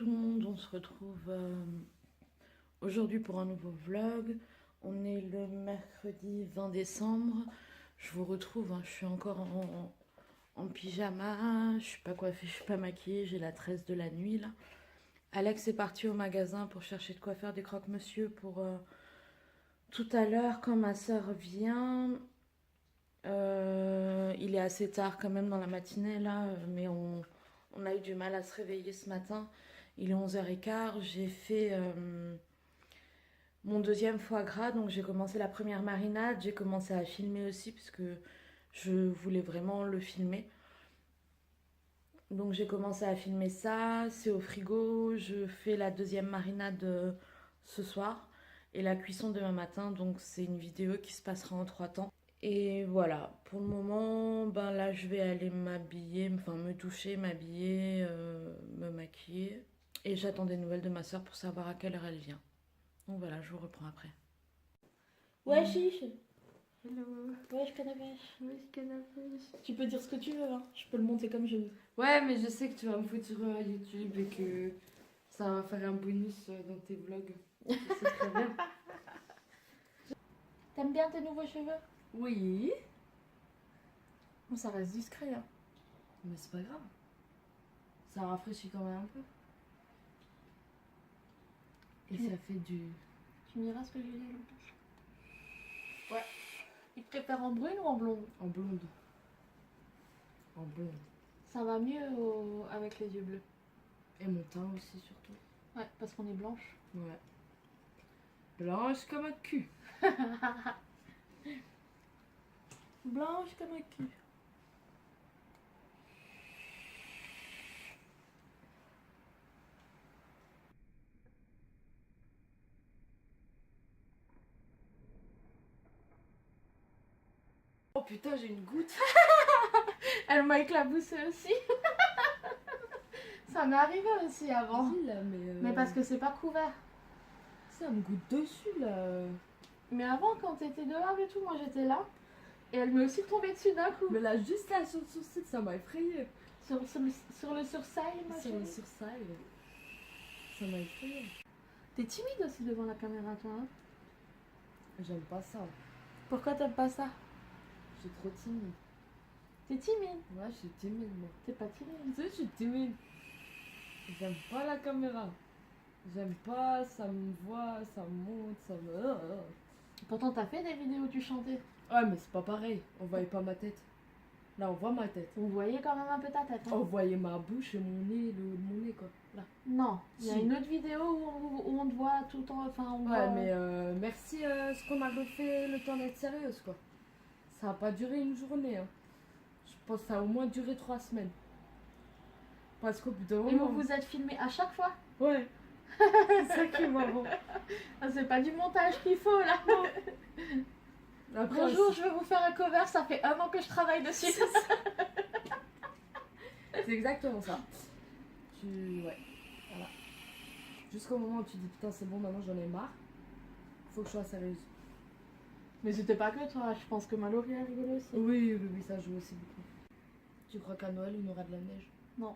tout le monde, on se retrouve aujourd'hui pour un nouveau vlog. On est le mercredi 20 décembre. Je vous retrouve, je suis encore en pyjama, je suis pas coiffée, je suis pas maquillée, j'ai la tresse de la nuit là. Alex est parti au magasin pour chercher de quoi faire des croque-monsieur pour tout à l'heure quand ma soeur vient. Il est assez tard quand même dans la matinée là, mais on a eu du mal à se réveiller ce matin. Il est 11h15, j'ai fait mon deuxième foie gras, donc j'ai commencé la première marinade, j'ai commencé à filmer aussi parce que je voulais vraiment le filmer. Donc j'ai commencé à filmer ça, c'est au frigo, je fais la deuxième marinade ce soir et la cuisson demain matin, donc c'est une vidéo qui se passera en 3 temps. Et voilà, pour le moment, ben là je vais aller m'habiller, enfin me doucher, m'habiller, me maquiller. Et j'attends des nouvelles de ma soeur pour savoir à quelle heure elle vient. Donc voilà, je vous reprends après. Ouais, chiche. Hello. Ouais, canapèche. Wesh canapèche. Tu peux dire ce que tu veux, hein. Je peux le monter comme je veux. Ouais, mais je sais que tu vas me foutre sur YouTube et que ça va faire un bonus dans tes vlogs. Je sais très bien. T'aimes bien tes nouveaux cheveux? Oui, Bon, ça reste discret, hein. mais c'est pas grave. Ça rafraîchit quand même un peu. Et Tu- ça fait du... Tu me diras ce que j'ai dit. Ouais. Tu préfères en brune ou en blonde? en blonde. En blonde. Ça va mieux avec les yeux bleus. Et mon teint aussi surtout. Ouais, parce qu'on est blanche. Ouais. Blanche comme un cul. Blanche comme un cul. Oh putain, j'ai une goutte. Elle m'a éclaboussé aussi. Ça m'est arrivé aussi avant. Vas-y, là, Mais parce que c'est pas couvert. ça me goûte dessus là. Mais avant, quand t'étais dehors et tout, moi j'étais là. Et elle m'est aussi tombée dessus d'un coup. Mais là, juste là sur le sourcil, ça m'a effrayée. Sur le sursail, ma Sur le chérie. sursail. Ça m'a effrayée. T'es timide aussi devant la caméra, toi, hein? J'aime pas ça. Pourquoi t'aimes pas ça? Je suis trop timide. T'es timide. Ouais, je suis timide, moi. T'es pas timide. Tu sais, je suis timide. J'aime pas la caméra. J'aime pas, ça me voit, ça me monte, ça me... Pourtant, t'as fait des vidéos où tu chantais. Ouais, mais c'est pas pareil. On voyait pas ma tête. Là, on voit ma tête. Vous voyez quand même un peu ta tête, hein? On voyait ma bouche et mon nez, le haut de mon nez, quoi. Là. Non, il y a Si. une autre vidéo où on te voit tout le temps. Enfin, on Ouais, voit... mais merci ce qu'on a refait le temps d'être sérieuse, quoi. Ça a pas duré une journée, hein. Je pense que ça a au moins duré 3 semaines. Parce qu'au bout d'un Et moment... vous vous êtes filmé à chaque fois? Ouais. C'est ça qui est marrant. Ah, c'est pas du montage qu'il faut, là. Après, Bonjour, je vais vous faire un cover, ça fait 1 an que je travaille dessus. c'est exactement ça. Ouais. Voilà. Jusqu'au moment où tu dis putain, c'est bon, maintenant j'en ai marre. Faut que je sois sérieuse. Mais c'était pas que toi, je pense que Mallory a rigolé aussi. Oui, oui, oui, ça joue aussi beaucoup. Tu crois qu'à Noël, on aura de la neige? Non.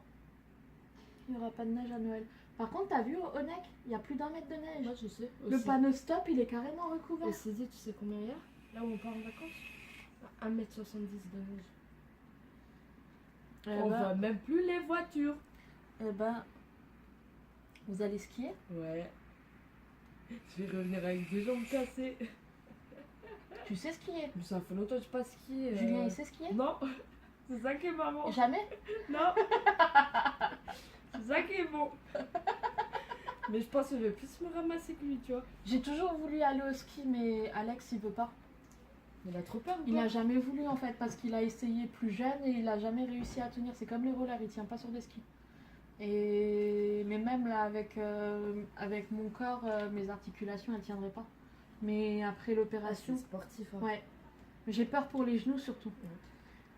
Il n'y aura pas de neige à Noël. Par contre, t'as vu au Honeck, il y a plus d'1 mètre de neige. Moi, je sais. Le panneau stop, il est carrément recouvert. Et Cézé, tu sais combien il y a? Là où on part en vacances? 1,70 m de neige. Eh On ben, voit même plus les voitures. eh ben, vous allez skier? Ouais. Je vais revenir avec des jambes cassées. Tu sais skier? Mais ça fait longtemps que je pas skié. Julien, il sait skier? Non, c'est ça qui est marrant. Jamais? Non. C'est ça qui est bon. Mais je pense que je vais plus me ramasser que lui, tu vois. J'ai toujours voulu aller au ski, mais Alex, il veut pas. Il a trop peur ou Il quoi? a jamais voulu en fait, parce qu'il a essayé plus jeune et il a jamais réussi à tenir. C'est comme les rollers, il tient pas sur des skis. Mais même là, avec mon corps, mes articulations, elles tiendraient pas. Mais après Ah, l'opération, c'est sportif. Hein. ouais. Mais j'ai peur pour les genoux surtout. Ouais.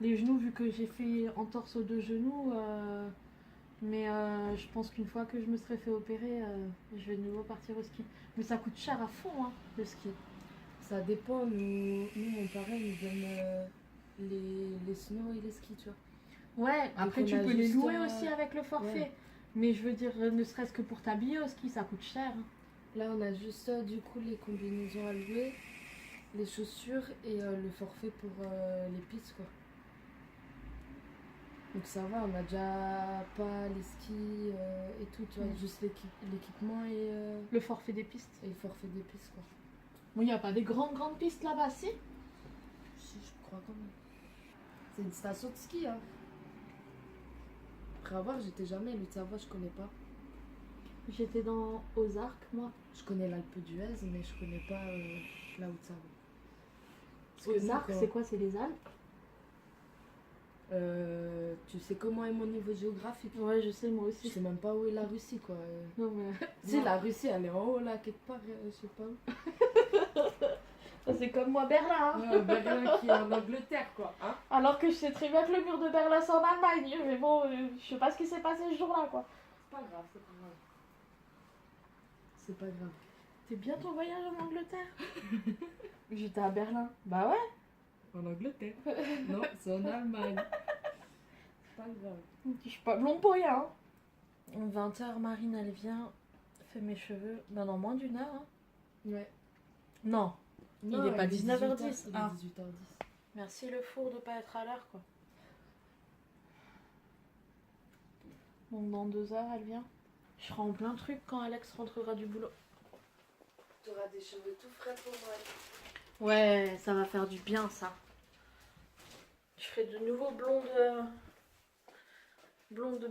Les genoux, vu que j'ai fait entorse aux 2 genoux, mais je pense qu'une fois que je me serai fait opérer, je vais de nouveau partir au ski. Mais ça coûte cher à fond, hein, le ski. Ça dépend. Nous mon parrain, il nous donne les snow et les skis, tu vois. Ouais, après on tu a peux les juste, louer aussi avec le forfait. ouais. Mais je veux dire, ne serait-ce que pour t'habiller au ski, ça coûte cher. Hein. Là, on a juste du coup les combinaisons à louer, les chaussures et le forfait pour les pistes quoi. Donc ça va, on a déjà pas les skis et tout, tu vois, juste l'équipement Le forfait des pistes. et le forfait des pistes quoi. Bon, il n'y a pas des grandes pistes là-bas, si? Si, je crois quand même. C'est une station de ski, hein. Après avoir, j'étais jamais, le Savoie, je connais pas. J'étais dans aux Arcs, moi. Je connais l'Alpe d'Huez, mais je connais pas la Haute-Savoie. Parce Aux nous, Arcs, quand- c'est quoi? C'est les Alpes? Tu sais comment est mon niveau géographique? Ouais, je sais, moi Je aussi. sais même pas où est la Russie, quoi. Non, mais... Si, la Russie, elle est en haut, là, quelque part, je sais pas où. Ça, c'est comme moi, Berlin. Hein. Ouais, Berlin qui est en Angleterre, quoi. Hein. Alors que je sais très bien que le mur de Berlin, c'est en Allemagne. Mais bon, je sais pas ce qui s'est passé ce jour-là, quoi. C'est pas grave, c'est pas grave. C'est pas grave. T'es bien ton voyage en Angleterre? J'étais à Berlin. Bah ouais. En Angleterre. Non, c'est en Allemagne. C'est pas grave. Je suis pas blonde pour rien. Hein. 20h, Marine, elle vient, fait mes cheveux. Ben non, moins d'une heure. Hein. Ouais. Non, Non, il est pas il est 19h10. 18h, il est Ah. 18h10. Merci le four de pas être à l'heure, quoi. Donc dans 2 heures, elle vient. Je serai en plein truc quand Alex rentrera du boulot. T'auras des cheveux tout frais pour moi. Ouais, ça va faire du bien, ça. Je ferai de nouveau blonde... Blonde.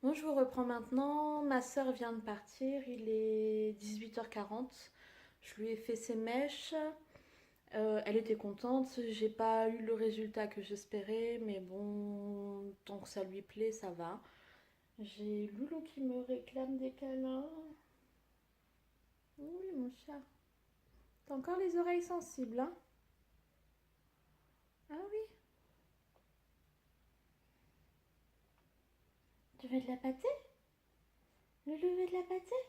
Bon, je vous reprends maintenant. Ma soeur vient de partir. Il est 18h40. Je lui ai fait ses mèches. Elle était contente. J'ai pas eu le résultat que j'espérais. Mais bon, tant que ça lui plaît, ça va. J'ai Loulou qui me réclame des câlins. Oui, mon chat. T'as encore les oreilles sensibles, hein? Ah oui. Tu veux de la pâtée? Loulou veut de la pâtée?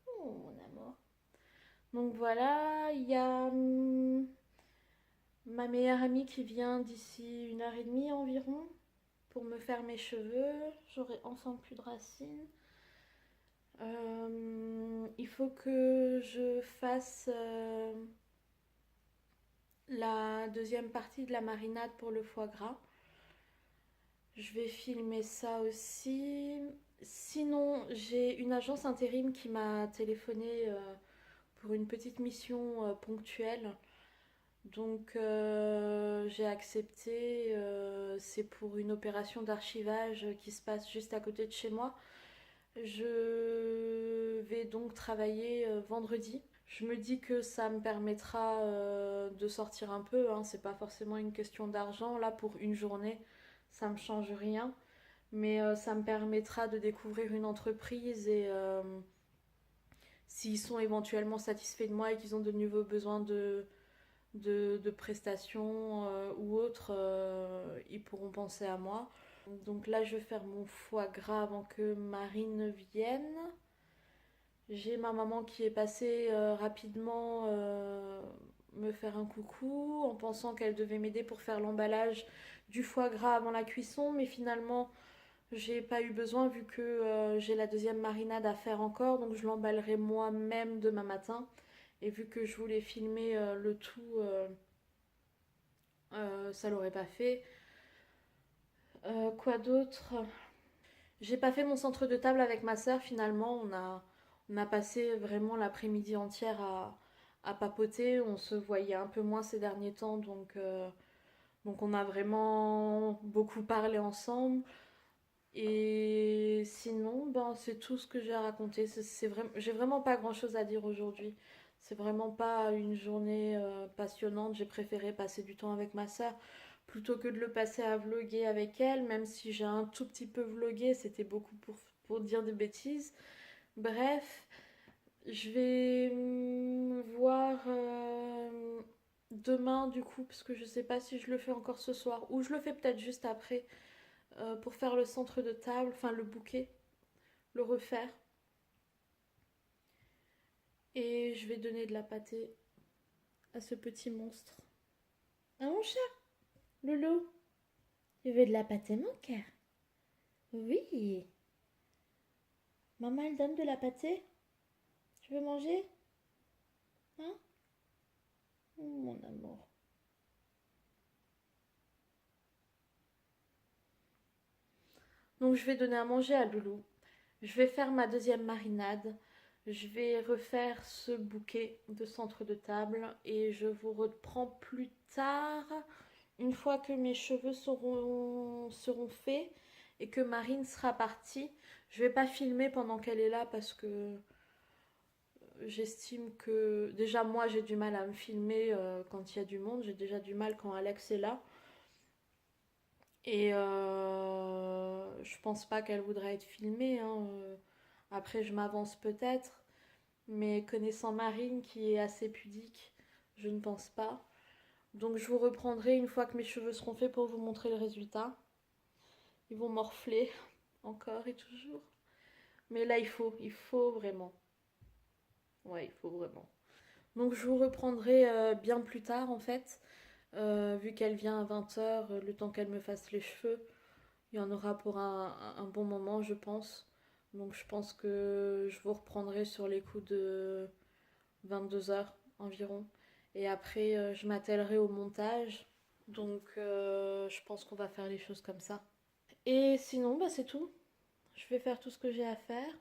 Oh, mon amour. Donc voilà, il y a ma meilleure amie qui vient d'ici 1h30 environ pour me faire mes cheveux. J'aurai enfin plus de racines. Il faut que je fasse la deuxième partie de la marinade pour le foie gras. Je vais filmer ça aussi. Sinon, j'ai une agence intérim qui m'a téléphoné pour une petite mission ponctuelle. Donc j'ai accepté. C'est pour une opération d'archivage qui se passe juste à côté de chez moi. Je vais donc travailler vendredi. Je me dis que ça me permettra de sortir un peu. Hein. C'est pas forcément une question d'argent. Là, pour une journée, ça me change rien. Mais ça me permettra de découvrir une entreprise et s'ils sont éventuellement satisfaits de moi et qu'ils ont de nouveaux besoins de prestations ou autres, ils pourront penser à moi. Donc là, je vais faire mon foie gras avant que Marine vienne. J'ai ma maman qui est passée rapidement me faire un coucou en pensant qu'elle devait m'aider pour faire l'emballage du foie gras avant la cuisson, mais finalement j'ai pas eu besoin vu que j'ai la deuxième marinade à faire encore, donc je l'emballerai moi-même demain matin. Et vu que je voulais filmer le tout, ça l'aurait pas fait. Quoi d'autre? J'ai pas fait mon centre de table avec ma soeur finalement. On a passé vraiment l'après-midi entière à papoter. On se voyait un peu moins ces derniers temps, donc on a vraiment beaucoup parlé ensemble. Et sinon, ben, c'est tout ce que j'ai à raconter. J'ai vraiment pas grand-chose à dire aujourd'hui. C'est vraiment pas une journée passionnante. J'ai préféré passer du temps avec ma soeur plutôt que de le passer à vloguer avec elle. Même si j'ai un tout petit peu vlogué, c'était beaucoup pour dire des bêtises. Bref, je vais voir demain du coup, parce que je sais pas si je le fais encore ce soir ou je le fais peut-être juste après. Pour faire le centre de table, enfin le bouquet, le refaire. Et je vais donner de la pâtée à ce petit monstre. Ah mon chat, Lolo, Tu veux de la pâtée, mon cœur? Oui. Maman, elle donne de la pâtée? Tu veux manger? Hein? Mon amour. Donc je vais donner à manger à Loulou. Je vais faire ma deuxième marinade. Je vais refaire ce bouquet de centre de table et je vous reprends plus tard, une fois que mes cheveux seront faits et que Marine sera partie. Je vais pas filmer pendant qu'elle est là parce que j'estime que déjà moi j'ai du mal à me filmer quand il y a du monde. J'ai déjà du mal quand Alex est là. Et je pense pas qu'elle voudrait être filmée, hein. Après, je m'avance peut-être, mais connaissant Marine qui est assez pudique, je ne pense pas. Donc je vous reprendrai une fois que mes cheveux seront faits pour vous montrer le résultat. Ils vont morfler encore et toujours. Mais là, il faut vraiment. Ouais, il faut vraiment. Donc je vous reprendrai bien plus tard en fait. Vu qu'elle vient à 20h, le temps qu'elle me fasse les cheveux, il y en aura pour un bon moment, je pense. Donc je pense que je vous reprendrai sur les coups de 22h environ. Et après, je m'attellerai au montage. Donc je pense qu'on va faire les choses comme ça. Et sinon, bah, c'est tout. Je vais faire tout ce que j'ai à faire.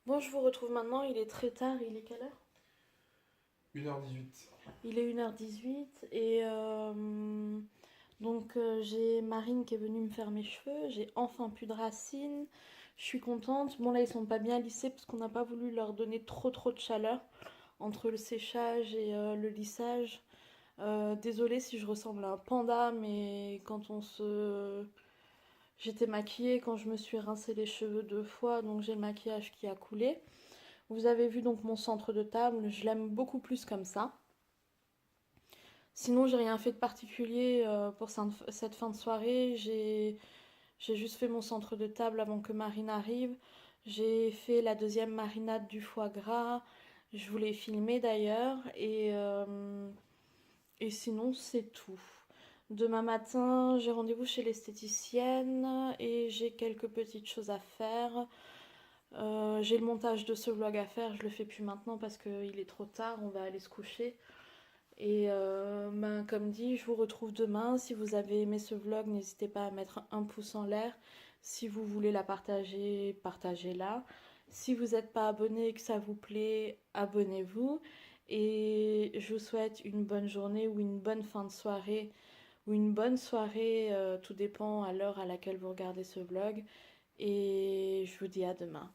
Bon, je vous retrouve maintenant, il est très tard, il est quelle heure? 1h18. Il est 1h18 et donc j'ai Marine qui est venue me faire mes cheveux, j'ai enfin plus de racines, je suis contente. Bon là ils sont pas bien lissés parce qu'on n'a pas voulu leur donner trop de chaleur entre le séchage et le lissage. Désolée si je ressemble à un panda, mais j'étais maquillée quand je me suis rincé les cheveux 2 fois, donc j'ai le maquillage qui a coulé. Vous avez vu donc mon centre de table, je l'aime beaucoup plus comme ça. Sinon, j'ai rien fait de particulier pour cette fin de soirée. J'ai juste fait mon centre de table avant que Marine arrive. J'ai fait la deuxième marinade du foie gras. Je vous l'ai filmé d'ailleurs. Et sinon, c'est tout. Demain matin, j'ai rendez-vous chez l'esthéticienne et j'ai quelques petites choses à faire. J'ai le montage de ce vlog à faire. Je le fais plus maintenant parce qu'il est trop tard. On va aller se coucher. Et ben, comme dit, je vous retrouve demain. Si vous avez aimé ce vlog, n'hésitez pas à mettre un pouce en l'air. Si vous voulez la partager, partagez-la. Si vous n'êtes pas abonné et que ça vous plaît, abonnez-vous. Et je vous souhaite une bonne journée ou une bonne fin de soirée ou une bonne soirée, tout dépend à l'heure à laquelle vous regardez ce vlog. et je vous dis à demain.